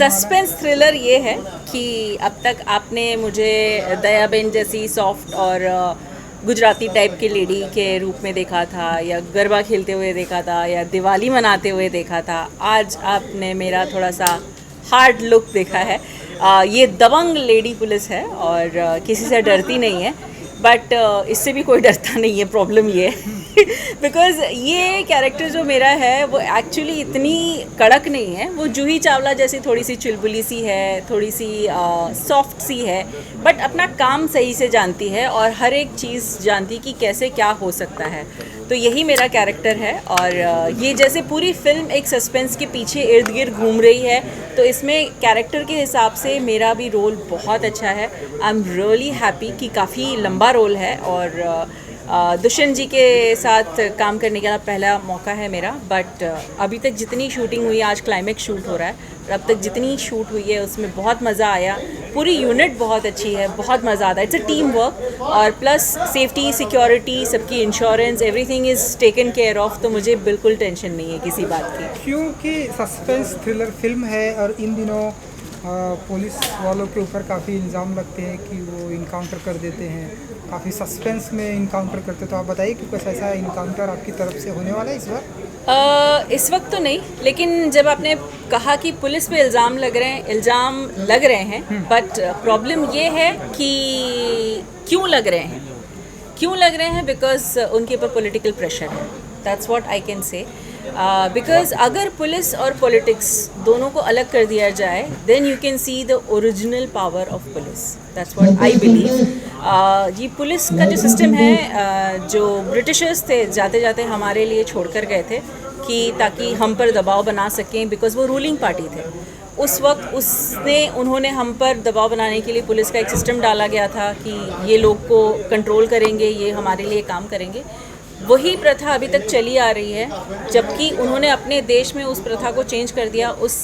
Suspense thriller ये है कि अब तक आपने मुझे दयाबेन जैसी सॉफ्ट और गुजराती टाइप की लेडी के रूप में देखा था, या गरबा खेलते हुए देखा था, या दिवाली मनाते हुए देखा था। आज आपने मेरा थोड़ा सा हार्ड लुक देखा है। ये दबंग लेडी पुलिस है और किसी से डरती नहीं है, बट इससे भी कोई डरता नहीं है। प्रॉब्लम ये है बिकॉज ये कैरेक्टर जो मेरा है वो एक्चुअली इतनी कड़क नहीं है। वो जूही चावला जैसी थोड़ी सी चुलबुली सी है, थोड़ी सी सॉफ्ट सी है, बट अपना काम सही से जानती है और हर एक चीज़ जानती कि कैसे क्या हो सकता है। तो यही मेरा कैरेक्टर है और ये जैसे पूरी फिल्म एक सस्पेंस के पीछे इर्द गिर्द घूम रही है, तो इसमें कैरेक्टर के हिसाब से मेरा भी रोल बहुत अच्छा है। आई एम रियली हैप्पी कि काफ़ी लंबा रोल है और दुष्यंत जी के साथ काम करने का पहला मौका है मेरा। बट अभी तक जितनी शूटिंग हुई है, आज क्लाइमेक्स शूट हो रहा है, और अब तक जितनी शूट हुई है उसमें बहुत मज़ा आया। पूरी यूनिट बहुत अच्छी है, बहुत मज़ा आता है। इट्स अ टीम वर्क और प्लस सेफ्टी, सिक्योरिटी, सबकी insurance, everything is taken care of. तो मुझे बिल्कुल टेंशन नहीं है किसी बात की। क्योंकि सस्पेंस थ्रिलर फिल्म है और इन दिनों पुलिस वालों के ऊपर काफ़ी इल्ज़ाम लगते हैं कि वो इनकाउंटर कर देते हैं, काफ़ी सस्पेंस में इनकाउंटर करते हैं। तो आप बताइए कि कुछ ऐसा इनकाउंटर आपकी तरफ से होने वाला है इस बार? इस वक्त तो नहीं, लेकिन जब आपने कहा कि पुलिस पे इल्ज़ाम लग रहे हैं, बट प्रॉब्लम ये है कि क्यों लग रहे हैं बिकॉज उनके ऊपर पॉलिटिकल प्रेशर है। That's what I can say. Because अगर पुलिस और पॉलिटिक्स दोनों को अलग कर दिया जाए, then you can see the original power of police. That's what I believe. ये पुलिस का जो सिस्टम है, जो ब्रिटिशर्स थे जाते जाते हमारे लिए छोड़कर गए थे कि ताकि हम पर दबाव बना सकें, बिकॉज वो रूलिंग पार्टी थे उस वक्त। उन्होंने हम पर दबाव बनाने के लिए पुलिस का एक सिस्टम डाला गया था कि ये लोग को कंट्रोल करेंगे, ये हमारे लिए काम करेंगे। वही प्रथा अभी तक चली आ रही है, जबकि उन्होंने अपने देश में उस प्रथा को चेंज कर दिया। उस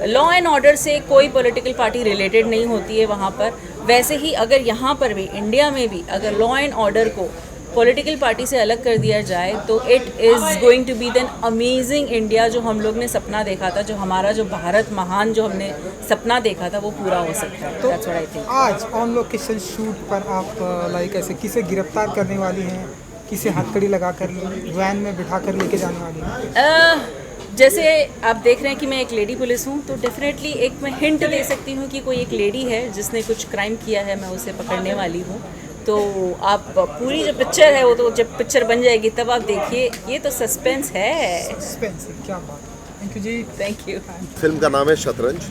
लॉ एंड ऑर्डर से कोई पॉलिटिकल पार्टी रिलेटेड नहीं होती है वहाँ पर। वैसे ही अगर यहाँ पर भी, इंडिया में भी, अगर लॉ एंड ऑर्डर को पॉलिटिकल पार्टी से अलग कर दिया जाए तो it is going to be then amazing India, जो हम लोग ने सपना देखा था, जो हमारा जो भारत महान जो हमने सपना देखा था, वो पूरा हो सकता है। तो That's what I think. आज ऑन लोकेशन शूट पर आप लाइक ऐसे किसे गिरफ्तार करने वाली हैं, किसे हथकड़ी लगा कर वैन में बिठा कर लेके जाने वाली हैं? जैसे आप देख रहे हैं कि मैं एक लेडी पुलिस हूँ, तो डेफिनेटली एक मैं हिंट दे सकती हूँ कि कोई एक लेडी है जिसने कुछ क्राइम किया है, मैं उसे पकड़ने वाली हूँ। तो आप पूरी जो पिक्चर है वो तो जब पिक्चर बन जाएगी तब आप देखिए। ये तो सस्पेंस है। सस्पेंस, क्या बात। Thank you ji. Thank you. Film का नाम है शतरंज,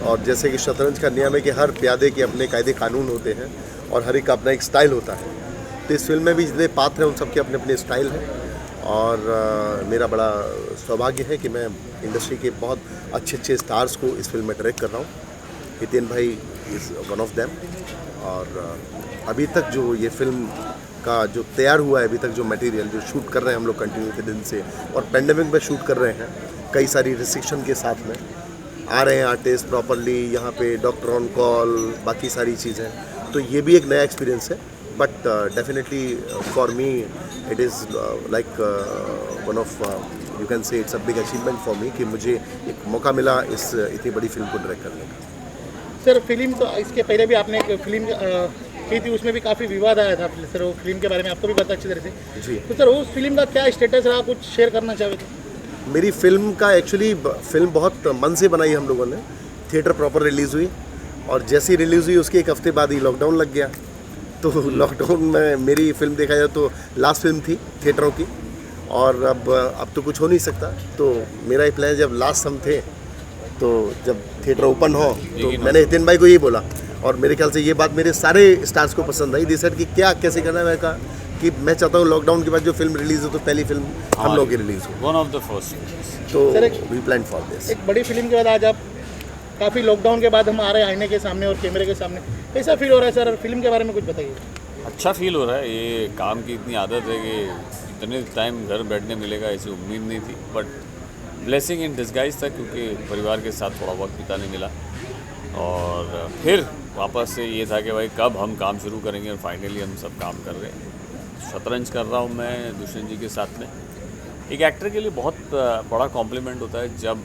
और जैसे कि शतरंज का नियम है कि हर प्यादे के अपने कायदे कानून होते हैं और हर एक का अपना एक स्टाइल होता है। तो इस फिल्म में भी जितने पात्र हैं उन सबके अपने अपने स्टाइल हैं, और मेरा बड़ा सौभाग्य है कि मैं इंडस्ट्री के बहुत अच्छे स्टार्स को इस फिल्म में डायरेक्ट कर रहा हूँ। हितेन भाई इज़ वन ऑफ देम। और अभी तक जो ये फिल्म का जो तैयार हुआ है, अभी तक जो मटेरियल जो शूट कर रहे हैं हम लोग कंटिन्यू के दिन से, और पेंडेमिक में शूट कर रहे हैं, कई सारी रिस्ट्रिक्शन के साथ में आ रहे हैं आर्टिस्ट प्रॉपरली, यहाँ पे डॉक्टर ऑन कॉल, बाकी सारी चीज़ें। तो ये भी एक नया एक्सपीरियंस है, but definitely for me it is like one of you can say it's a big achievement for me कि मुझे एक मौका मिला इस इतनी बड़ी फिल्म को डायरेक्ट करने का। सर, फिल्म तो इसके पहले भी आपने एक फिल्म की थी, उसमें भी काफ़ी विवाद आया था सर। वो फिल्म के बारे में आपको भी पता अच्छी तरह से जी। तो सर, उस फिल्म का क्या स्टेटस रहा, कुछ शेयर करना चाहे तो? मेरी फिल्म का एक्चुअली फिल्म बहुत मन से बनाई हम लोगों ने। थिएटर प्रॉपर रिलीज़ हुई, और जैसी रिलीज़ हुई उसके एक हफ्ते बाद ही लॉकडाउन लग गया। तो लॉकडाउन में मेरी फिल्म देखा जाए तो लास्ट फिल्म थी थिएटरों की, और अब तो कुछ हो नहीं सकता। तो मेरा ही प्लान, जब लास्ट हम थे तो जब थिएटर ओपन हो तो मैंने हितेन भाई को ये बोला, और मेरे ख्याल से ये बात मेरे सारे स्टार्स को पसंद आई। डिसाइड कि क्या कैसे करना है। मैं कहा कि मैं चाहता हूँ लॉकडाउन के बाद जो फिल्म रिलीज़ हो तो पहली फिल्म हम लोग की रिलीज़ हो, वन ऑफ द फर्स्ट। तो sir, we plan for this. एक बड़ी फिल्म के बाद आज आप काफ़ी लॉकडाउन के बाद हम आ रहे हैं आईने के सामने और कैमरे के सामने, कैसा फील हो रहा है सर? फिल्म के बारे में कुछ बताइए। अच्छा फील हो रहा है। ये काम की इतनी आदत है कि इतने टाइम घर बैठने मिलेगा ऐसी उम्मीद नहीं थी, बट ब्लेसिंग इन डिस्गाइज था, क्योंकि परिवार के साथ थोड़ा वक्त बिताने मिला। और फिर वापस से ये था कि भाई कब हम काम शुरू करेंगे, और फाइनली हम सब काम कर रहे हैं। शतरंज कर रहा हूँ मैं दुष्यंत जी के साथ में। एक एक्टर के लिए बहुत बड़ा कॉम्प्लीमेंट होता है जब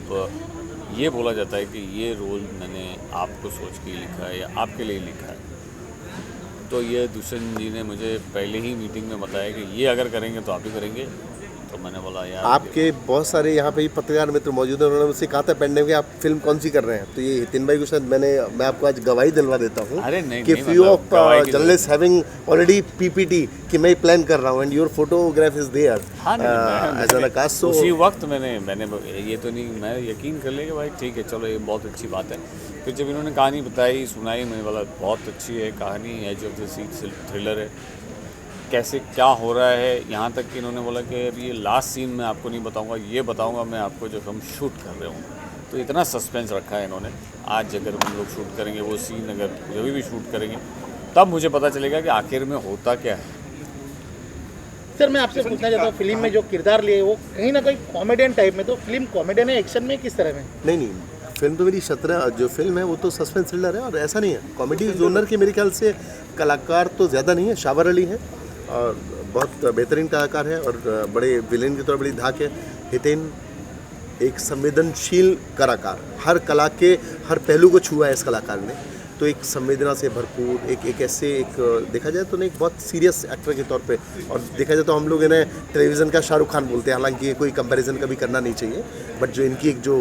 ये बोला जाता है कि ये रोल मैंने आपको सोच के लिखा है या आपके लिए लिखा है। तो ये दुष्यंत जी ने मुझे पहले ही मीटिंग में बताया कि ये अगर करेंगे तो आप ही करेंगे। तो मैंने बोला यार आपके बहुत सारे यहाँ पे पत्रकार मित्र मौजूद हैं, उन्होंने मुझसे कहा था पेंडेमिक में आप फिल्म कौन सी कर रहे हैं, तो ये हितिन भाई को शायद मैं आपको आज गवाही दिलवा देता हूँ अरे नहीं, कि नहीं, फ्यू मतलब ऑफ गवाही की जर्नलिस्ट हैविंग ऑलरेडी पीपीटी कि मैं प्लान कर रहा हूँ and your photograph is there हाँ नहीं, एज एन आकाश। सो उसी वक्त मैंने ये तो नहीं, मैं यकीन कर लेंगे भाई ठीक है चलो ये बहुत अच्छी बात है। फिर जब इन्होंने कहानी बताई सुनाई मैंने बोला बहुत अच्छी है कहानी, edge of the seat thriller है, कैसे क्या हो रहा है। यहाँ तक कि इन्होंने बोला कि अभी ये लास्ट सीन मैं आपको नहीं बताऊँगा, ये बताऊँगा मैं आपको जब हम शूट कर रहे हूँ। तो इतना सस्पेंस रखा है इन्होंने। आज अगर हम लोग शूट करेंगे वो सीन, अगर जब भी शूट करेंगे तब मुझे पता चलेगा कि आखिर में होता क्या है। सर मैं आपसे पूछना चाहता हूँ, फिल्म में जो किरदार लिए वो कहीं ना कहीं कॉमेडियन टाइप में, तो फिल्म कॉमेडियन है एक्शन में किस तरह में? नहीं, फिल्म तो मेरी जो फिल्म है वो तो सस्पेंस थ्रिलर है और ऐसा नहीं है कॉमेडी जोनर के। मेरे ख्याल से कलाकार तो ज़्यादा नहीं है, शावर अली है और बहुत बेहतरीन कलाकार है और बड़े विलेन की तरह बड़ी धाक है। हितेन एक संवेदनशील कलाकार, हर कला के हर पहलू को छुआ है इस कलाकार ने। तो एक संवेदना से भरपूर एक ऐसे देखा जाए तो नहीं, एक बहुत सीरियस एक्टर के तौर पे, और देखा जाए तो हम लोग इन्हें टेलीविज़न का शाहरुख खान बोलते हैं, हालांकि कोई कंपैरिजन कभी करना नहीं चाहिए, बट जो इनकी एक जो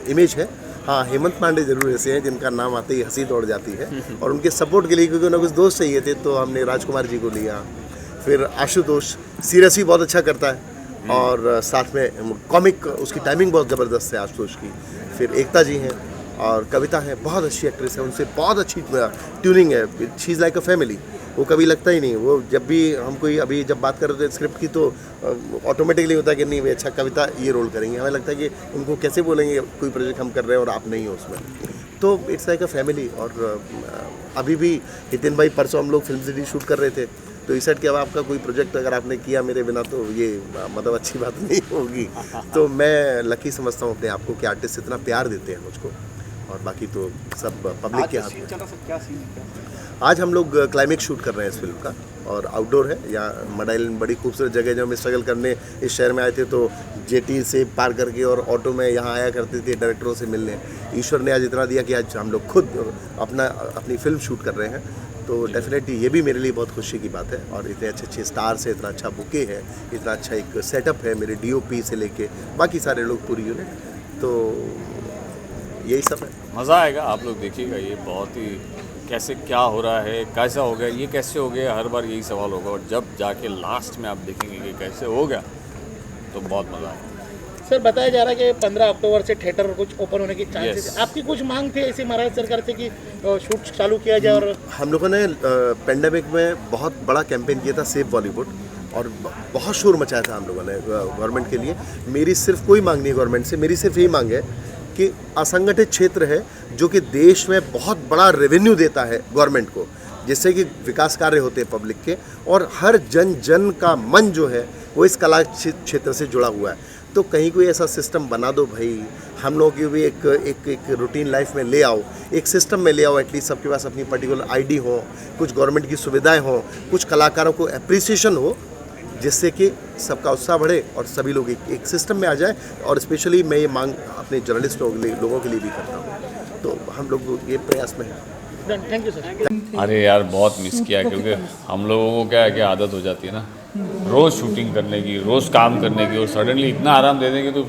इमेज है, हाँ हेमंत पांडे जरूर ऐसे हैं जिनका नाम आते ही हंसी दौड़ जाती है। और उनके सपोर्ट के लिए क्योंकि उन्हें कुछ दोस्त चाहिए थे तो हमने राजकुमार जी को लिया। फिर आशुतोष सीरियस ही बहुत अच्छा करता है और साथ में कॉमिक उसकी टाइमिंग बहुत ज़बरदस्त है आशुतोष की। फिर एकता जी हैं और कविता है, बहुत अच्छी एक्ट्रेस है, उनसे बहुत अच्छी ट्यूनिंग है। She is like a family, वो कभी लगता ही नहीं। वो जब भी हम कोई अभी जब बात कर रहे थे स्क्रिप्ट की तो ऑटोमेटिकली होता है कि नहीं भाई अच्छा कविता ये रोल करेंगे। हमें लगता है कि उनको कैसे बोलेंगे कोई प्रोजेक्ट हम कर रहे हैं और आप नहीं हो उसमें, तो इट्स लाइक अ फैमिली। और अभी भी हितिन भाई परसों हम लोग फिल्म सिटी शूट कर रहे थे तो इस सेट के अब आपका कोई प्रोजेक्ट अगर आपने किया मेरे बिना तो ये मतलब अच्छी बात नहीं होगी। तो मैं लकी समझता हूँ अपने आप को कि आर्टिस्ट इतना प्यार देते हैं मुझको, और बाकी तो सब पब्लिक के हाथ में। आज हम लोग क्लाइमेक्स शूट कर रहे हैं इस फिल्म का और आउटडोर है। यहाँ मडाइल बड़ी खूबसूरत जगह, जब हम स्ट्रगल करने इस शहर में आए थे तो जेटी से पार करके और ऑटो में यहाँ आया करते थे डायरेक्टरों से मिलने। ईश्वर ने आज इतना दिया कि आज हम लोग खुद अपनी फिल्म शूट कर रहे हैं, तो डेफिनेटली ये भी मेरे लिए बहुत खुशी की बात है। और इतने अच्छे अच्छे स्टार्स है, इतना अच्छा बुके है, इतना अच्छा एक सेटअप है, मेरे DOP से लेके बाकी सारे लोग पूरी यूनिट, तो यही सब है। मज़ा आएगा, आप लोग देखिएगा। ये बहुत ही कैसे क्या हो रहा है, कैसा हो गया, ये कैसे हो गया, हर बार यही सवाल होगा और जब जाके लास्ट में आप देखेंगे कि कैसे हो गया तो बहुत मज़ा आएगा। सर बताया जा रहा है कि 15 अक्टूबर से थिएटर कुछ ओपन होने की चांसेस Yes. आपकी कुछ मांग थी ऐसी महाराष्ट्र सरकार से कि शूट चालू किया जाए? और हम लोगों ने पेंडेमिक में बहुत बड़ा कैंपेन किया था सेव बॉलीवुड और बहुत शोर मचाया था हम लोगों ने गवर्नमेंट के लिए। मेरी सिर्फ कोई मांग नहीं है गवर्नमेंट से, मेरी सिर्फ यही मांग है कि असंगठित क्षेत्र है जो कि देश में बहुत बड़ा रेवेन्यू देता है गवर्नमेंट को, जिससे कि विकास कार्य होते हैं पब्लिक के, और हर जन जन का मन जो है वो इस कला क्षेत्र से जुड़ा हुआ है। तो कहीं कोई ऐसा सिस्टम बना दो भाई, हम लोगों की भी एक रूटीन लाइफ में ले आओ, एक सिस्टम में ले आओ, एटलीस्ट सबके पास अपनी पर्टिकुलर ID हो, कुछ गवर्नमेंट की सुविधाएं हो, कुछ कलाकारों को अप्रिसिएशन हो, जिससे कि सबका उत्साह बढ़े और सभी लोग एक सिस्टम में आ जाए। और स्पेशली मैं ये मांग अपने जर्नलिस्ट लोगों के लिए भी करता हूँ, तो हम लोग ये प्रयास में हैं। Thank you sir. अरे यार बहुत मिस किया, क्योंकि हम लोगों को क्या है कि आदत हो जाती है ना रोज़ शूटिंग करने की, रोज़ काम करने की, और सडनली इतना आराम दे देंगे तो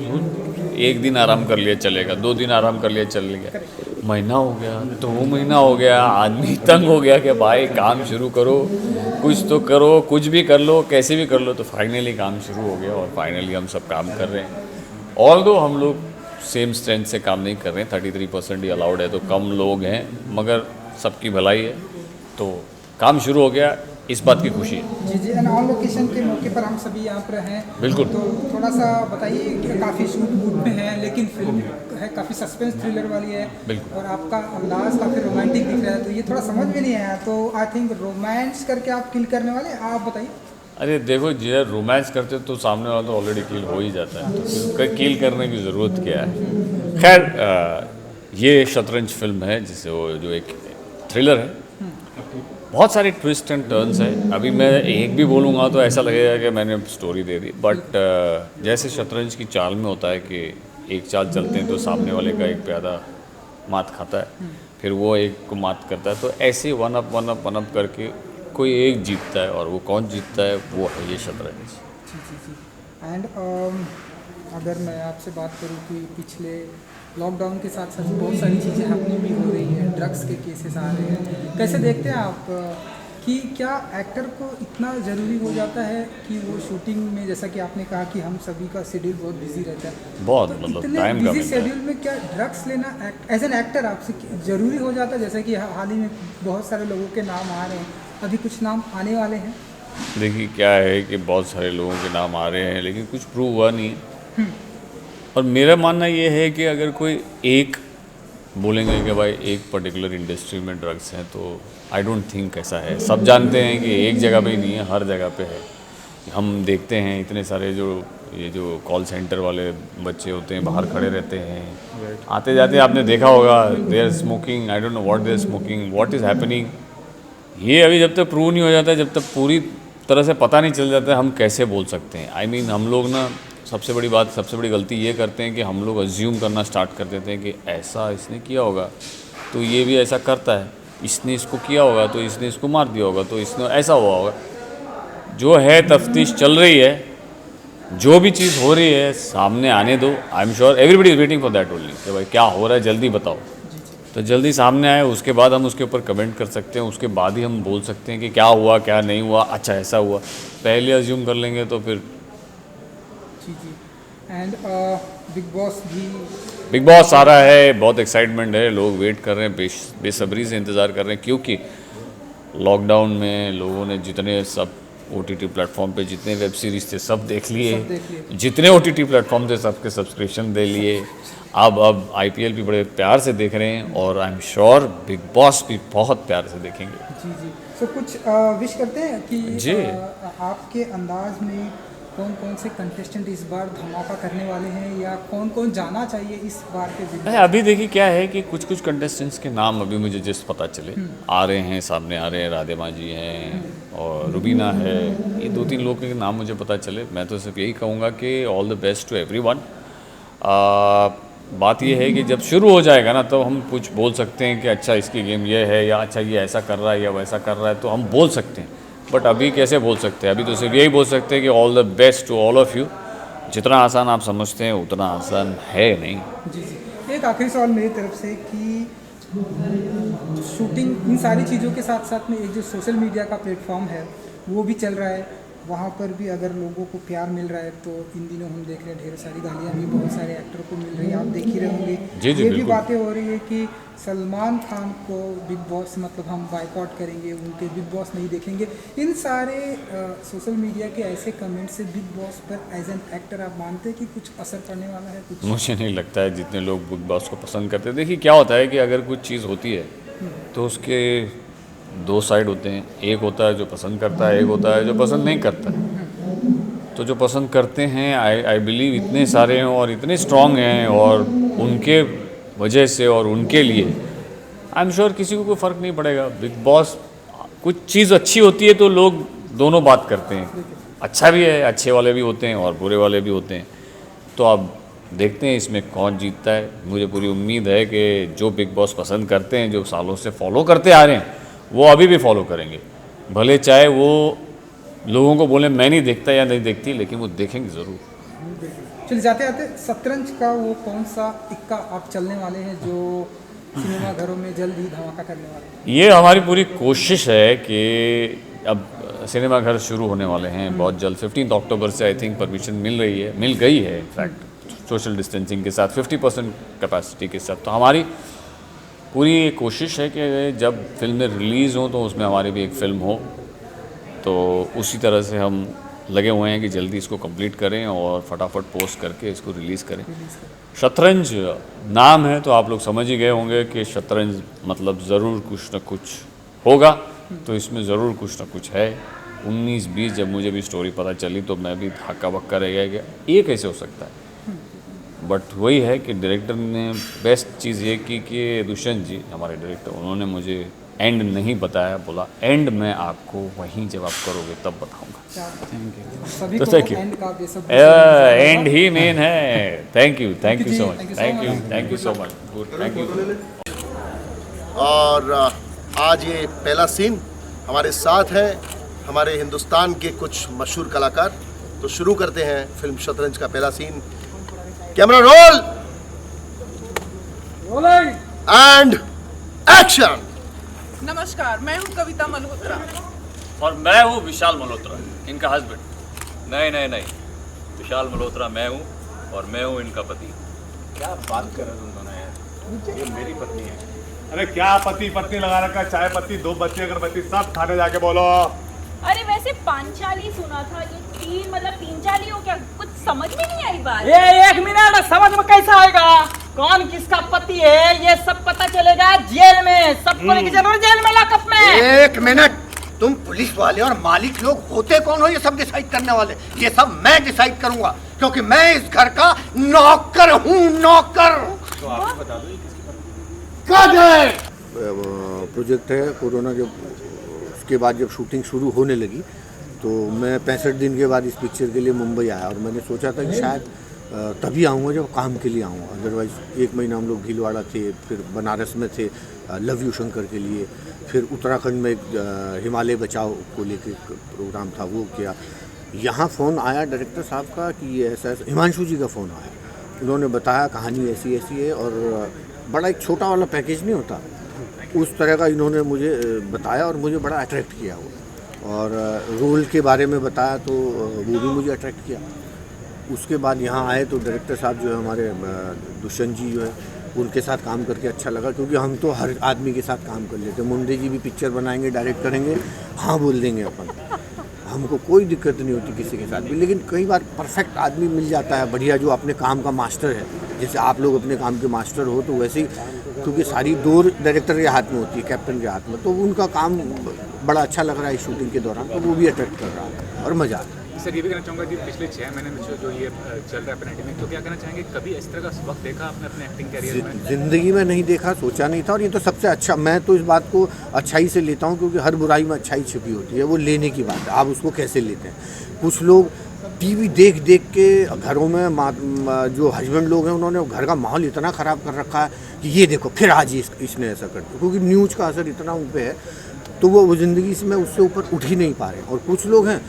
एक दिन आराम कर लिया चलेगा, 2 दिन आराम कर लिया चलेगा, महीना हो गया, 2 महीना हो गया, आदमी तंग हो गया कि भाई काम शुरू करो, कुछ तो करो, कुछ भी कर लो, कैसे भी कर लो। तो फाइनली काम शुरू हो गया और फाइनली हम सब काम कर रहे हैं। ऑल्दो हम लोग सेम स्ट्रेंथ से काम नहीं कर रहे हैं, 33% ही अलाउड है, तो कम लोग हैं, मगर सबकी भलाई है, तो काम शुरू हो गया, इस बात की खुशी है। जी एंड ऑन लोकेशन के मौके पर हम सभी यहाँ पर हैं। बिल्कुल। तो थोड़ा सा बताइए कि काफ़ी शूट वूट में है लेकिन फिल्म है काफ़ी सस्पेंस थ्रिलर वाली है। बिल्कुल। और आपका अंदाज काफ़ी रोमांटिक दिख रहा है, तो ये थोड़ा समझ में नहीं आया, तो आई थिंक रोमांस करके आप किल करने वाले, आप बताइए। अरे देखो जो रोमांस करते तो सामने वाला तो ऑलरेडी किल हो ही जाता है, तो फिर किल करने की ज़रूरत क्या है। खैर ये शतरंज फिल्म है जिसे वो जो एक थ्रिलर है, बहुत सारे ट्विस्ट एंड टर्न्स है। अभी मैं एक भी बोलूँगा तो ऐसा लगेगा कि मैंने स्टोरी दे दी, बट जैसे शतरंज की चाल में होता है कि एक चाल चलते हैं तो सामने वाले का एक प्यादा मात खाता है, फिर वो एक को मात करता है, तो ऐसे वन अप करके कोई एक जीतता है, और वो कौन जीतता है वो है ये शतरंज। जी। एंड अगर मैं आपसे बात करूं कि पिछले लॉकडाउन के साथ साथ बहुत सारी चीज़ें हैपनिंग भी हो रही हैं, ड्रग्स के केसेस आ रहे हैं, कैसे देखते हैं आप कि क्या एक्टर को इतना ज़रूरी हो जाता है कि वो शूटिंग में, जैसा कि आपने कहा कि हम सभी का शेड्यूल बहुत बिजी रहता है, बहुत तो मतलब इतने टाइम का बिजी मिलता है। शेड्यूल में क्या ड्रग्स लेना एज एन एक्टर आपसे ज़रूरी हो जाता है? जैसे कि हाल ही में बहुत सारे लोगों के नाम आ रहे हैं, अभी कुछ नाम आने वाले हैं। देखिए क्या है कि बहुत सारे लोगों के नाम आ रहे हैं लेकिन कुछ प्रूव हुआ नहीं है, और मेरा मानना ये है कि अगर कोई एक बोलेंगे कि भाई एक पर्टिकुलर इंडस्ट्री में ड्रग्स हैं, तो आई डोंट थिंक ऐसा है। सब जानते हैं कि एक जगह पे ही नहीं है, हर जगह पे है। हम देखते हैं इतने सारे जो कॉल सेंटर वाले बच्चे होते हैं बाहर खड़े रहते हैं, आते जाते आपने देखा होगा, they are smoking, I don't know what they are smoking, what is happening. ये अभी जब तक प्रूव नहीं हो जाता, जब तक पूरी तरह से पता नहीं चल जाता है, हम कैसे बोल सकते हैं। आई मीन हम लोग ना सबसे बड़ी गलती ये करते हैं कि हम लोग अज्यूम करना स्टार्ट कर देते हैं कि ऐसा इसने किया होगा तो ये भी ऐसा करता है, इसने इसको किया होगा तो इसने इसको मार दिया होगा तो इसने ऐसा हुआ होगा। जो है तफ्तीश चल रही है, जो भी चीज़ हो रही है सामने आने दो। I am sure everybody is waiting for that only कि भाई क्या हो रहा है जल्दी बताओ, तो जल्दी सामने आए, उसके बाद हम उसके ऊपर कमेंट कर सकते हैं, उसके बाद ही हम बोल सकते हैं कि क्या हुआ क्या नहीं हुआ, अच्छा ऐसा हुआ। पहले अज्यूम कर लेंगे तो फिर। जी। एंड बिग बॉस आ रहा है, बहुत एक्साइटमेंट है, लोग वेट कर रहे हैं, बेसब्री से इंतज़ार कर रहे हैं, क्योंकि लॉकडाउन में लोगों ने जितने सब OTT प्लेटफॉर्म पे जितने वेब सीरीज़ थे सब देख लिए, जितने OTT प्लेटफॉर्म थे सबके सब्सक्रिप्शन दे लिए। अब IPL भी बड़े प्यार से देख रहे हैं, और I am sure big boss भी बहुत प्यार से देखेंगे। जी। तो कुछ विश करते हैं कि जी। आपके अंदाज में कौन कौन से कंटेस्टेंट इस बार धमाका करने वाले हैं, या कौन कौन जाना चाहिए इस बार के बिग बॉस? अभी देखिए क्या है कि कुछ कंटेस्टेंट्स के नाम अभी मुझे जिस पता चले आ रहे हैं, सामने आ रहे हैं। राधे माँ जी हैं और रुबीना है, ये 2-3 लोगों के नाम मुझे पता चले। मैं तो सिर्फ यही कहूँगा कि all the best to everyone. बात ये है कि जब शुरू हो जाएगा ना, तो हम कुछ बोल सकते हैं कि अच्छा इसकी गेम ये है, या अच्छा ये ऐसा कर रहा है या वैसा कर रहा है, तो हम बोल सकते हैं। बट अभी कैसे बोल सकते हैं? अभी तो सिर्फ यही बोल सकते हैं कि all the best to all of you. जितना आसान आप समझते हैं उतना आसान है नहीं। जी। एक आखिरी सवाल मेरी तरफ से कि शूटिंग इन सारी चीज़ों के साथ साथ में एक जो सोशल मीडिया का प्लेटफॉर्म है वो भी चल रहा है, वहाँ पर भी अगर लोगों को प्यार मिल रहा है, तो इन दिनों हम देख रहे हैं ढेर सारी गालियाँ भी बहुत सारे एक्टर को मिल रही हैं, आप देख ही रहे होंगे। जी, ये भी बिल्कुल। बातें हो रही है कि सलमान खान को बिग बॉस मतलब हम बायकॉट करेंगे, उनके बिग बॉस नहीं देखेंगे। इन सारे सोशल मीडिया के ऐसे कमेंट से बिग बॉस पर एज एन एक्टर आप मानते हैं कि कुछ असर पड़ने वाला है? कुछ मुझे नहीं लगता है जितने लोग बिग बॉस को पसंद करते हैं। देखिए क्या होता है कि अगर कुछ चीज़ होती है तो उसके 2 साइड होते हैं। एक होता है जो पसंद करता है, एक होता है जो पसंद नहीं करता है। तो जो पसंद करते हैं आई बिलीव इतने सारे हैं और इतने स्ट्रांग हैं, और उनके वजह से और उनके लिए आई एम श्योर किसी को कोई फ़र्क नहीं पड़ेगा। बिग बॉस कुछ चीज़ अच्छी होती है तो लोग दोनों बात करते हैं, अच्छा भी है, अच्छे वाले भी होते हैं और बुरे वाले भी होते हैं। तो अब देखते हैं इसमें कौन जीतता है। मुझे पूरी उम्मीद है कि जो बिग बॉस पसंद करते हैं, जो सालों से फॉलो करते आ रहे हैं, वो अभी भी फॉलो करेंगे। भले चाहे वो लोगों को बोले मैं नहीं देखता या नहीं देखती, लेकिन वो देखेंगे ज़रूर। चलिए जाते जाते शतरंज का वो कौन सा इक्का आप चलने वाले हैं जो सिनेमा घरों में जल्द ही धमाका करने वाले हैं? ये हमारी पूरी कोशिश है कि अब सिनेमा घर शुरू होने वाले हैं बहुत जल्द। 15 अक्टूबर से आई थिंक परमिशन मिल गई है इनफैक्ट, सोशल डिस्टेंसिंग के साथ 50% कैपेसिटी के साथ। तो हमारी पूरी कोशिश है कि जब फिल्में रिलीज़ हों तो उसमें हमारी भी एक फ़िल्म हो। तो उसी तरह से हम लगे हुए हैं कि जल्दी इसको कंप्लीट करें और फटाफट पोस्ट करके इसको रिलीज़ करें। शतरंज नाम है तो आप लोग समझ ही गए होंगे कि शतरंज मतलब ज़रूर कुछ न कुछ होगा, तो इसमें ज़रूर कुछ न कुछ है। 19-20 जब मुझे भी स्टोरी पता चली तो मैं भी हक्का बक्का रह गया कि ये कैसे हो सकता है। बट वही है कि डायरेक्टर ने बेस्ट चीज़ ये की कि दुष्यंत जी हमारे डायरेक्टर, उन्होंने मुझे एंड नहीं बताया, बोला एंड मैं आपको वहीं जब आप करोगे तब बताऊंगा। सभी तो को thank you. एंड का बेसब्री से एंड ही मेन है। Thank you so much, thank you so much, good, thank you. और आज ये पहला सीन हमारे साथ है हमारे हिंदुस्तान के कुछ मशहूर कलाकार। तो शुरू करते हैं फिल्म शतरंज का पहला scene. Camera roll and action. नमस्कार, मैं हूँ कविता मल्होत्रा। और मैं हूँ विशाल मल्होत्रा, इनका हस्बैंड। नहीं, विशाल मल्होत्रा मैं हूँ और मैं हूँ इनका पति। क्या बात कर रहे हो तुम दोनों यार, ये मेरी पत्नी है। अरे क्या पति पत्नी लगा रखा, चाय पत्ती, 2 बच्चे अगरबत्ती, सब थाने जाके बोलो। अरे वैसे पांचाली सुना था, ये 3 मतलब 3 चाली हो क्या? कुछ समझ में नहीं आई बात। ये 1 मिनट, समझ में कैसा आएगा? कौन किसका पति है ये सब पता चलेगा जेल में। सबको लेके चलो जेल में, लॉकअप में। 1 मिनट, तुम पुलिस वाले और मालिक लोग होते कौन हो ये सब डिसाइड करने वाले? ये सब मैं डिसाइड करूंगा क्योंकि मैं इस घर का नौकर हूँ, नौकर। तो आप बता दो प्रोजेक्ट है कोरोना जब उसके बाद जब शूटिंग शुरू होने लगी तो मैं 65 दिन के बाद इस पिक्चर के लिए मुंबई आया और मैंने सोचा था कि शायद तभी आऊँगा जब काम के लिए आऊँगा। अदरवाइज़ 1 महीना हम लोग भीलवाड़ा थे, फिर बनारस में थे लव यू शंकर के लिए, फिर उत्तराखंड में हिमालय बचाओ को लेकर प्रोग्राम था वो किया। यहाँ फ़ोन आया डायरेक्टर साहब का कि ये ऐसा ऐसा, हिमांशु जी का फ़ोन आया। उन्होंने बताया कहानी ऐसी ऐसी है और बड़ा एक छोटा वाला पैकेज नहीं होता उस तरह का इन्होंने मुझे बताया और मुझे बड़ा अट्रैक्ट किया वो। और रोल के बारे में बताया तो वो भी मुझे अट्रैक्ट किया। उसके बाद यहाँ आए तो डायरेक्टर साहब जो है हमारे दुष्यंत जी जो है उनके साथ काम करके अच्छा लगा क्योंकि हम तो हर आदमी के साथ काम कर लेते हैं। मुंडे जी भी पिक्चर बनाएंगे, डायरेक्ट करेंगे, हाँ बोल देंगे अपन, हमको कोई दिक्कत नहीं होती किसी के साथ भी। लेकिन कई बार परफेक्ट आदमी मिल जाता है बढ़िया, जो अपने काम का मास्टर है। जैसे आप लोग अपने काम के मास्टर हो तो वैसे ही, क्योंकि सारी डोर डायरेक्टर के हाथ में होती है, कैप्टन के हाथ में, तो उनका काम बड़ा अच्छा लग रहा है शूटिंग के दौरान, तो वो भी अट्रैक्ट कर रहा है और मज़ा आ रहा है। सर ये भी कहना चाहूँगा कि पिछले 6 महीने में जो ये चल रहा है पैंडेमिक, तो क्या कहना चाहेंगे, कभी इस तरह का वक्त देखा आपने अपने एक्टिंग कैरियर में? ज़िंदगी में नहीं देखा, सोचा नहीं था। और ये तो सबसे अच्छा, मैं तो इस बात को अच्छाई से लेता हूँ क्योंकि हर बुराई में अच्छाई छिपी होती है। वो लेने की बात है, आप उसको कैसे लेते हैं। कुछ लोग टीवी देख देख के घरों में जो हस्बैंड लोग हैं उन्होंने घर का माहौल इतना ख़राब कर रखा है कि ये देखो फिर आज इसने ऐसा कर दिया, क्योंकि न्यूज़ का असर इतना उन पर है तो वो ज़िंदगी में उससे ऊपर उठ ही नहीं पा रहे। और कुछ लोग हैं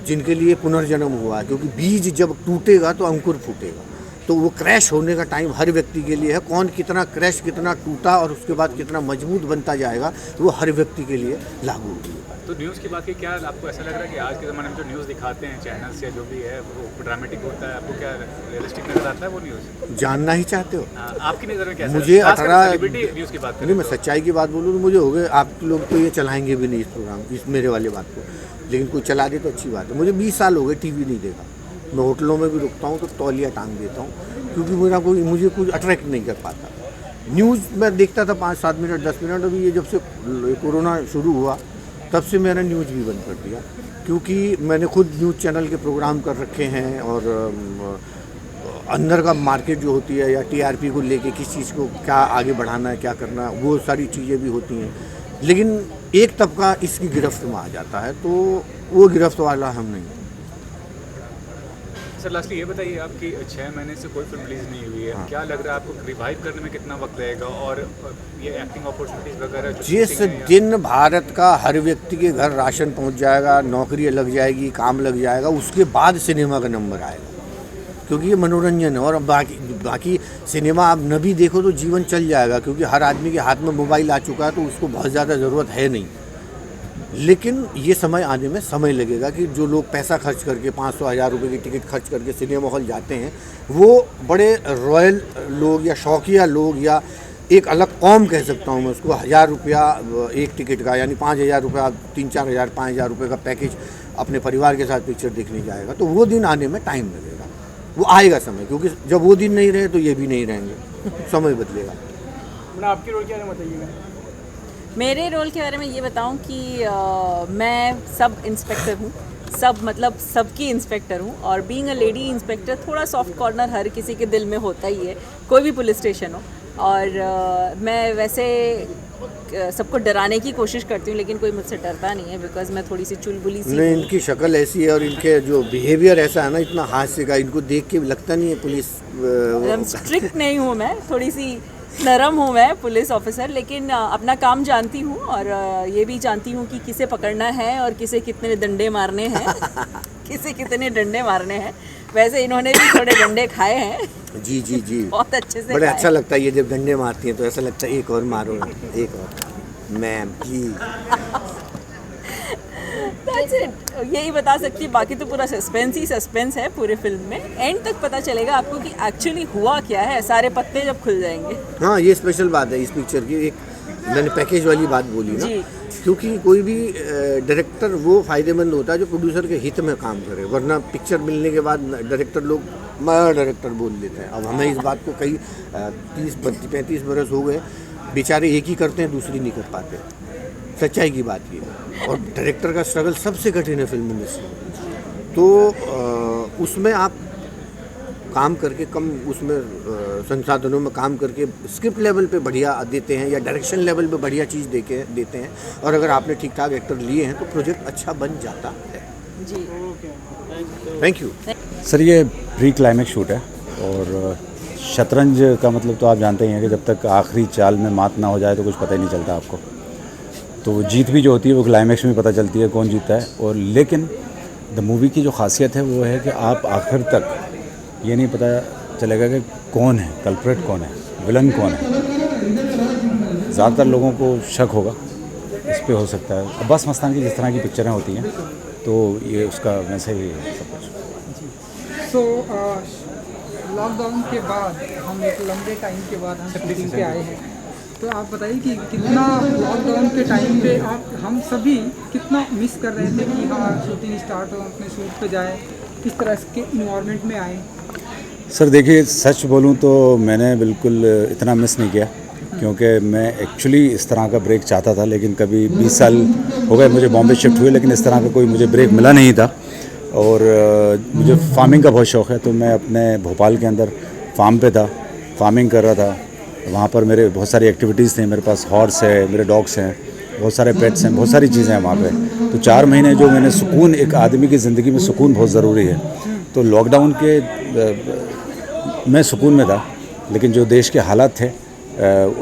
जिनके लिए पुनर्जन्म हुआ है, क्योंकि बीज जब टूटेगा तो अंकुर फूटेगा। तो वो क्रैश होने का टाइम हर व्यक्ति के लिए है। कौन कितना क्रैश, कितना टूटा और उसके बाद कितना मजबूत बनता जाएगा वो हर व्यक्ति के लिए लागू होगी। तो न्यूज़ की बात की, क्या आपको ऐसा लग रहा है कि आज के ज़माने में जो न्यूज़ दिखाते हैं चैनल्स या जो भी है वो ड्रामेटिक होता है? आपको क्या रियलिस्टिक नजर आता है वो न्यूज़? जानना ही चाहते हो? आपकी नज़र में क्या? मुझे 18 न्यूज़ की बात नहीं, मैं सच्चाई की बात बोलूँ तो मुझे हो गए, आप लोग तो ये चलाएंगे भी नहीं इस प्रोग्राम, इस मेरे वाले बात को, लेकिन कोई चला दे तो अच्छी बात है। मुझे 20 साल हो गए टीवी नहीं देखा। मैं होटलों में भी रुकता हूँ तो तौलिया टांग देता हूँ क्योंकि मुझे कुछ अट्रैक्ट नहीं कर पाता। न्यूज़ मैं देखता था 5-7 मिनट 10 मिनट। अभी ये जब से कोरोना शुरू हुआ तब से मैंने न्यूज़ भी बंद कर दिया क्योंकि मैंने खुद न्यूज़ चैनल के प्रोग्राम कर रखे हैं और अंदर का मार्केट जो होती है या टीआरपी को लेके किस चीज़ को क्या आगे बढ़ाना है, क्या करना है, वो सारी चीज़ें भी होती हैं। लेकिन एक तबका इसकी गिरफ्त में आ जाता है तो वो गिरफ्त वाला हम नहीं। सर लास्टली ये बताइए, आपकी 6 महीने से कोई फिल्म रिलीज नहीं हुई है। हाँ। क्या लग रहा है आपको रिवाइव करने में कितना वक्त लगेगा? और ये एक्टिंग अपॉर्चुनिटीज़ वगैरह जिस दिन भारत का हर व्यक्ति के घर राशन पहुंच जाएगा, नौकरी लग जाएगी, काम लग जाएगा, उसके बाद सिनेमा का नंबर आएगा क्योंकि ये मनोरंजन है। और बाकी सिनेमा आप न भी देखो तो जीवन चल जाएगा क्योंकि हर आदमी के हाथ में मोबाइल आ चुका है तो उसको बहुत ज़्यादा ज़रूरत है नहीं। लेकिन ये समय आने में समय लगेगा कि जो लोग पैसा खर्च करके 500-1000 रुपये की टिकट खर्च करके सिनेमा हॉल जाते हैं वो बड़े रॉयल लोग या शौकिया लोग या एक अलग कौम कह सकता हूँ मैं उसको, 1000 रुपया एक टिकट का यानी 5000 रुपया 3-4 हज़ार 5000 रुपये का पैकेज अपने परिवार के साथ पिक्चर देखने जाएगा। तो वो दिन आने में टाइम लगेगा, वो आएगा समय, क्योंकि जब वो दिन नहीं रहे तो ये भी नहीं रहेंगे, समय बदलेगा। आपकी रोल क्या है बताइएगा? मेरे रोल के बारे में ये बताऊं कि मैं सब इंस्पेक्टर हूँ, सब मतलब सबकी इंस्पेक्टर हूँ। और बीइंग अ लेडी इंस्पेक्टर थोड़ा सॉफ्ट कॉर्नर हर किसी के दिल में होता ही है, कोई भी पुलिस स्टेशन हो। और मैं वैसे सबको डराने की कोशिश करती हूँ, लेकिन कोई मुझसे डरता नहीं है बिकॉज मैं थोड़ी सी चुलबुली सी नहीं, इनकी शक्ल ऐसी है और इनके जो बिहेवियर ऐसा है ना, इतना हास्य का, इनको देख के लगता नहीं है पुलिस स्ट्रिक्ट नहीं हूँ मैं, थोड़ी सी नरम हूँ मैं पुलिस ऑफिसर, लेकिन अपना काम जानती हूँ और ये भी जानती हूँ कि किसे पकड़ना है और किसे कितने डंडे मारने हैं किसे कितने डंडे मारने हैं। वैसे इन्होंने भी थोड़े डंडे खाए हैं। जी जी जी, बहुत अच्छे से बड़े खाए। अच्छा लगता है ये जब डंडे मारती हैं तो ऐसा लगता है एक और मारो, एक और मैम प्लीज। That's it. यही बता सकती हूँ, बाकी तो पूरा सस्पेंस ही सस्पेंस है पूरे फिल्म में। एंड तक पता चलेगा आपको कि एक्चुअली हुआ क्या है, सारे पत्ते जब खुल जाएंगे। हाँ, ये स्पेशल बात है इस पिक्चर की, एक मैंने पैकेज वाली बात बोली ना, क्योंकि कोई भी डायरेक्टर वो फायदेमंद होता है जो प्रोड्यूसर के हित में काम करे, वरना पिक्चर मिलने के बाद डायरेक्टर लोग मैं डायरेक्टर बोल देते हैं। अब हमें इस बात को कई 30-35 बरस हो गए, बेचारे एक ही करते हैं, दूसरी नहीं कर पाते। सच्चाई की बात ये, और डायरेक्टर का स्ट्रगल सबसे कठिन है फिल्म इंडस्ट्री में। तो उसमें आप काम करके कम उसमें संसाधनों में काम करके स्क्रिप्ट लेवल पे बढ़िया देते हैं या डायरेक्शन लेवल पे बढ़िया चीज़ देते हैं, और अगर आपने ठीक ठाक एक्टर लिए हैं तो प्रोजेक्ट अच्छा बन जाता है। जी, थैंक यू सर। ये प्री क्लाइमेक्स शूट है और शतरंज का मतलब तो आप जानते ही हैं कि जब तक आखिरी चाल में मात ना हो जाए तो कुछ पता ही नहीं चलता आपको। तो जीत भी जो होती है वो क्लाइमेक्स में पता चलती है कौन जीतता है। और लेकिन द मूवी की जो खासियत है वो है कि आप आखिर तक ये नहीं पता चलेगा कि कौन है कल्प्रेट, कौन है विलन, कौन है। ज़्यादातर लोगों को शक होगा इस पे, हो सकता है अब्बास मस्तान की जिस तरह की पिक्चरें होती हैं तो ये उसका वैसे ही सब कुछ। सो लॉकडाउन के बाद हम एक लंबे टाइम के बाद हम शूटिंग पे आए हैं, तो आप बताइए कि कितना लॉकडाउन के टाइम पे हम सभी कितना मिस कर रहे थे कि हाँ शूटिंग स्टार्ट हो, अपने शूट पे जाए, किस तरह के इन्वायरमेंट में आए। सर देखिए, सच बोलूं तो मैंने बिल्कुल इतना मिस नहीं किया, क्योंकि मैं एक्चुअली इस तरह का ब्रेक चाहता था, लेकिन कभी 20 साल हो गए मुझे बॉम्बे शिफ्ट हुए, लेकिन इस तरह का कोई मुझे ब्रेक मिला नहीं था। और मुझे फार्मिंग का बहुत शौक़ है, तो मैं अपने भोपाल के अंदर फार्म पे था, फार्मिंग कर रहा था। वहाँ पर मेरे बहुत सारी एक्टिविटीज़ थी, मेरे पास हॉर्स है, मेरे डॉग्स हैं, बहुत सारे पेट्स हैं, बहुत सारी चीज़ें हैं वहाँ पे। तो 4 महीने जो मैंने सुकून, एक आदमी की ज़िंदगी में सुकून बहुत ज़रूरी है, तो लॉकडाउन के मैं सुकून में था, लेकिन जो देश के हालात थे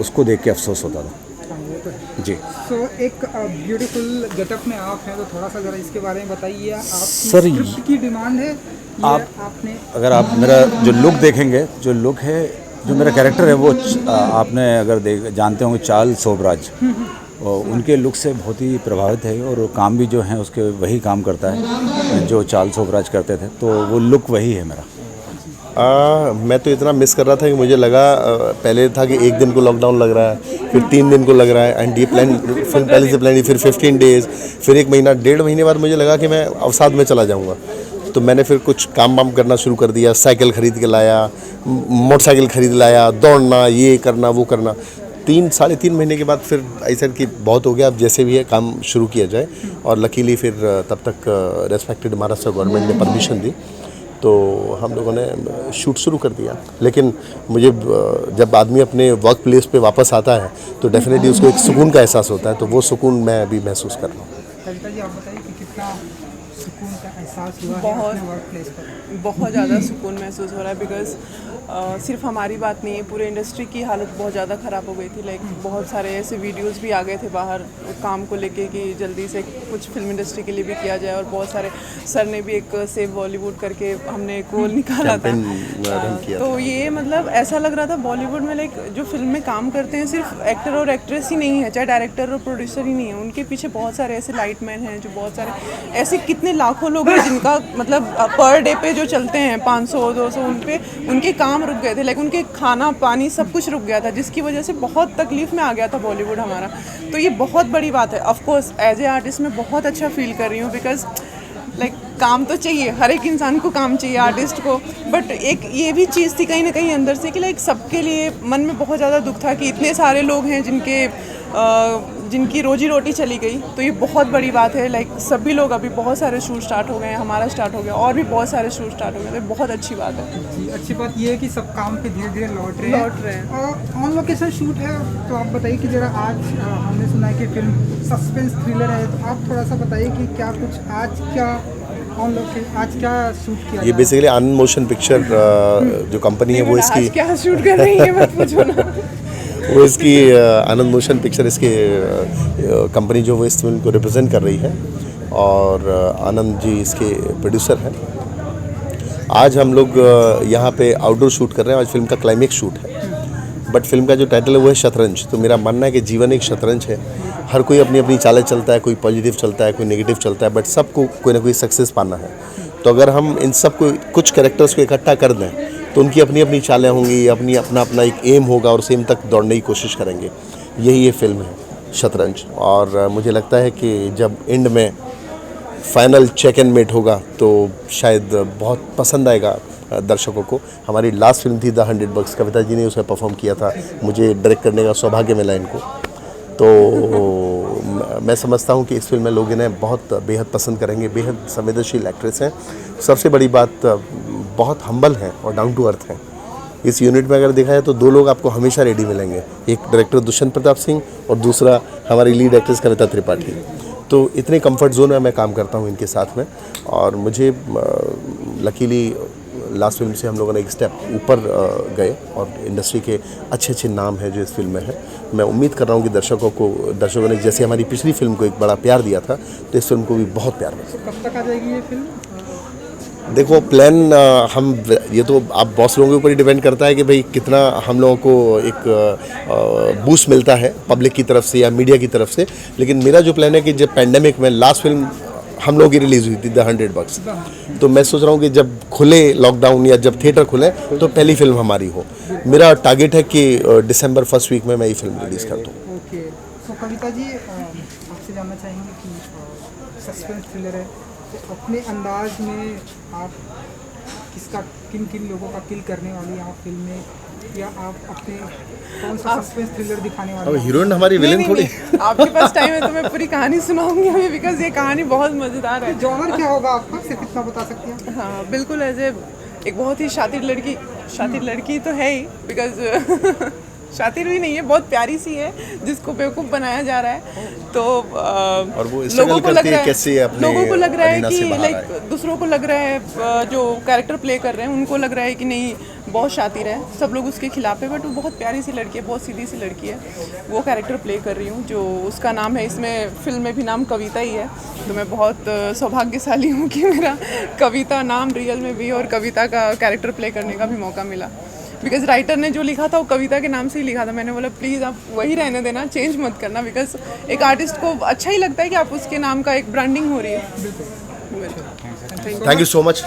उसको देख के अफसोस होता था जी। तो एक ब्यूटीफुल गेटअप में आप हैं, तो थोड़ा सा ज़रा इसके बारे में बताइए। आप सर, की डिमांड है आपने, और आप मेरा जो लुक देखेंगे, जो लुक है, जो मेरा कैरेक्टर है वो आपने अगर जानते होंगे चार्ल्स सोबराज, और उनके लुक से बहुत ही प्रभावित है, और काम भी जो है उसके वही काम करता है जो चार्ल्स सोबराज करते थे, तो वो लुक वही है मेरा। मैं तो इतना मिस कर रहा था कि मुझे लगा पहले था कि 1 दिन को लॉकडाउन लग रहा है, फिर 3 दिन को लग रहा है, एंड ये प्लान फिल्म पहले से प्लान, फिर 15 डेज़, फिर 1 महीना, 1.5 महीने बाद मुझे लगा कि मैं अवसाद में चला जाऊंगा। तो मैंने फिर कुछ काम वाम करना शुरू कर दिया, साइकिल ख़रीद के लाया, मोटरसाइकिल ख़रीद लाया, दौड़ना, ये करना वो करना। 3-3.5 महीने के बाद फिर ऐसा कि बहुत हो गया, अब जैसे भी है काम शुरू किया जाए। और लकीली फिर तब तक रेस्पेक्टेड महाराष्ट्र गवर्नमेंट ने परमिशन दी, तो हम लोगों ने शूट शुरू कर दिया। लेकिन मुझे जब आदमी अपने वर्क प्लेस पे वापस आता है तो डेफिनेटली उसको एक सुकून का एहसास होता है, तो वो सुकून मैं अभी महसूस कर रहा हूँ। कविता जी, आप बताइए कि कितना सुकून का एहसास हुआ है अपने वर्क प्लेस पर? बहुत ज़्यादा सुकून महसूस हो रहा है, बिकॉज सिर्फ हमारी बात नहीं है, पूरे इंडस्ट्री की हालत बहुत ज़्यादा ख़राब हो गई थी। लाइक बहुत सारे ऐसे वीडियोस भी आ गए थे बाहर काम को लेके कि जल्दी से कुछ फिल्म इंडस्ट्री के लिए भी किया जाए, और बहुत सारे सर ने भी एक सेव बॉलीवुड करके हमने एक गोल निकाला था। तो ये मतलब ऐसा लग रहा था बॉलीवुड में लाइक जो फिल्म में काम करते हैं सिर्फ एक्टर और एक्ट्रेस ही नहीं है, चाहे डायरेक्टर और प्रोड्यूसर ही नहीं है, उनके पीछे बहुत सारे ऐसे लाइटमैन हैं, जो बहुत सारे ऐसे कितने लाखों लोग हैं जिनका मतलब पर डे पे जो चलते हैं 500-200, उनके काम रुक गए थे। लाइक उनके खाना पानी सब कुछ रुक गया था, जिसकी वजह से बहुत तकलीफ में आ गया था बॉलीवुड हमारा। तो ये बहुत बड़ी बात है। Of course as a artist मैं बहुत अच्छा फील कर रही हूँ, बिकॉज लाइक काम तो चाहिए, हर एक इंसान को काम चाहिए, आर्टिस्ट को। बट एक ये भी चीज़ थी कहीं ना कहीं अंदर से कि लाइक सबके लिए मन में बहुत ज़्यादा दुख था कि इतने सारे लोग हैं जिनके जिनकी रोजी रोटी चली गई, तो ये बहुत बड़ी बात है। लाइक सभी लोग, अभी बहुत सारे शूट स्टार्ट हो गए हैं, हमारा स्टार्ट हो गया और भी बहुत सारे शूट स्टार्ट हो गए, तो बहुत अच्छी बात है। जी, अच्छी बात ये है कि सब काम पे धीरे धीरे लौट रहे हैं। और ऑन लोकेशन शूट है, तो आप बताइए कि जरा आज हमने सुना है कि फिल्म सस्पेंस थ्रिलर है, तो आप थोड़ा सा बताइए कि क्या कुछ आज क्या आज क्या शूट किया? ये बेसिकली आनंद मोशन पिक्चर जो कंपनी है वो इसकी क्या शूट कर रही है मत पूछो ना। वो इसकी आनंद मोशन पिक्चर इसके कंपनी जो वो इस फिल्म को रिप्रेजेंट कर रही है और आनंद जी इसके प्रोड्यूसर हैं। आज हम लोग यहाँ पे आउटडोर शूट कर रहे हैं। आज फिल्म का क्लाइमेक्स शूट है, बट फिल्म का जो टाइटल है वो है शतरंज। तो मेरा मानना है कि जीवन एक शतरंज है। हर कोई अपनी अपनी चालें चलता है, कोई पॉजिटिव चलता है, कोई नेगेटिव चलता है, बट सबको कोई ना कोई सक्सेस पाना है। तो अगर हम इन सब को कुछ कैरेक्टर्स को इकट्ठा कर दें तो उनकी अपनी अपनी चालें होंगी, अपना अपना एक एम होगा और उस एम तक दौड़ने की कोशिश करेंगे। यही ये फिल्म है शतरंज। और मुझे लगता है कि जब एंड में फाइनल चेक एंड मेट होगा तो शायद बहुत पसंद आएगा दर्शकों को। हमारी लास्ट फिल्म थी द 100 बग्स, कविता जी ने उसमें परफॉर्म किया था, मुझे डायरेक्ट करने का सौभाग्य मिला इनको। तो मैं समझता हूँ कि इस फिल्म में लोग इन्हें बहुत बेहद पसंद करेंगे। बेहद संवेदनशील एक्ट्रेस हैं। सबसे बड़ी बात बहुत हम्बल हैं और डाउन टू अर्थ हैं। इस यूनिट में अगर देखा जाए तो दो लोग आपको हमेशा रेडी मिलेंगे, एक डायरेक्टर दुष्यंत प्रताप सिंह और दूसरा हमारी लीड एक्ट्रेस कविता त्रिपाठी। तो इतने कंफर्ट जोन में मैं काम करता हूँ इनके साथ में, और मुझे लकीली लास्ट फिल्म से हम लोगों ने एक स्टेप ऊपर गए और इंडस्ट्री के अच्छे अच्छे नाम हैं जो इस फिल्म में है। मैं उम्मीद कर रहा हूँ कि दर्शकों ने जैसे हमारी पिछली फिल्म को एक बड़ा प्यार दिया था, तो इस फिल्म को भी बहुत प्यार मिला। कब तक आ जाएगी ये फिल्म? देखो प्लान हम ये तो आप बॉस लोगों के ऊपर ही डिपेंड करता है कि भाई कितना हम लोगों को एक बूस्ट मिलता है पब्लिक की तरफ से या मीडिया की तरफ से। लेकिन मेरा जो प्लान है कि जब पैंडेमिक में लास्ट फिल्म हम लोगों की रिलीज़ हुई थी द 100 बग्स, तो मैं सोच रहा हूँ कि जब खुले लॉकडाउन या जब थिएटर खुले तो पहली फिल्म हमारी हो। मेरा टारगेट है कि दिसंबर फर्स्ट वीक में मैं ये फिल्म रिलीज़ कर दूँ। ओके, तो कविता जी आपसे जानना चाहेंगे कि सस्पेंस थ्रिलर है, तो अपने अंदाज में आप किन किन लोगों का किल करने वाली हैं आप फिल्म में, या आप अपने कौन सा सस्पेंस थ्रिलर दिखाने वाले हैं? हीरोइन हमारी विलेन थोड़ी। आपके पास टाइम है तो मैं पूरी कहानी सुनाऊंगी हमें, बिकॉज ये कहानी बहुत मज़ेदार है। जॉनर क्या होगा आपका, सिर्फ इतना बता सकती हैं? हाँ बिल्कुल, एक बहुत ही शातिर लड़की तो है ही, बिकॉज शातिर भी नहीं है, बहुत प्यारी सी है जिसको बेवकूफ़ बनाया जा रहा है। तो और वो लोगों को लग रहा है कि लाइक दूसरों को लग रहा है, जो कैरेक्टर प्ले कर रहे हैं उनको लग रहा है कि नहीं बहुत शातिर है, सब लोग उसके खिलाफ है, बट वो बहुत प्यारी सी लड़की है, बहुत सीधी सी लड़की है। वो कैरेक्टर प्ले कर रही हूँ, जो उसका नाम है, इसमें फिल्म में भी नाम कविता ही है। तो मैं बहुत सौभाग्यशाली हूँ कि मेरा कविता नाम रियल में भी और कविता का कैरेक्टर प्ले करने का भी मौका मिला। बिकॉज राइटर ने जो लिखा था वो कविता के नाम से ही लिखा था। मैंने बोला प्लीज़ आप वही रहने देना, चेंज मत करना, बिकॉज एक आर्टिस्ट को अच्छा ही लगता है कि आप उसके नाम का एक ब्रांडिंग हो रही है। Thank you so much.